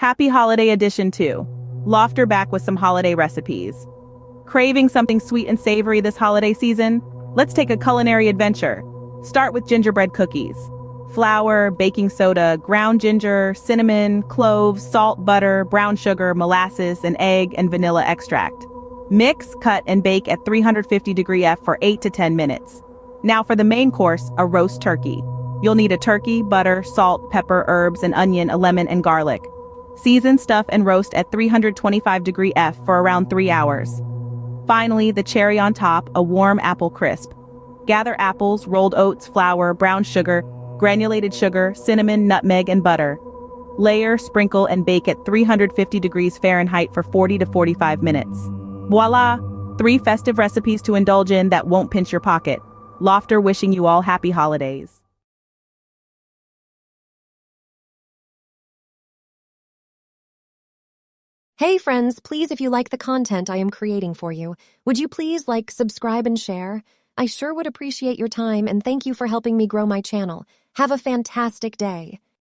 Happy Holiday Edition 2. Lofter back with some holiday recipes. Craving something sweet and savory this holiday season? Let's take a culinary adventure. Start with gingerbread cookies. Flour, baking soda, ground ginger, cinnamon, cloves, salt, butter, brown sugar, molasses, an egg, and vanilla extract. Mix, cut, and bake at 350° F for 8 to 10 minutes. Now for the main course, a roast turkey. You'll need a turkey, butter, salt, pepper, herbs, an onion, a lemon, and garlic. Season, stuff, and roast at 325° F for around 3 hours. Finally, the cherry on top, a warm apple crisp. Gather apples, rolled oats, flour, brown sugar, granulated sugar, cinnamon, nutmeg, and butter. Layer, sprinkle, and bake at 350° Fahrenheit for 40 to 45 minutes. Voila! 3 festive recipes to indulge in that won't pinch your pocket. Lofter wishing you all happy holidays. Hey friends, please, if you like the content I am creating for you, would you please like, subscribe, and share? I sure would appreciate your time, and thank you for helping me grow my channel. Have a fantastic day.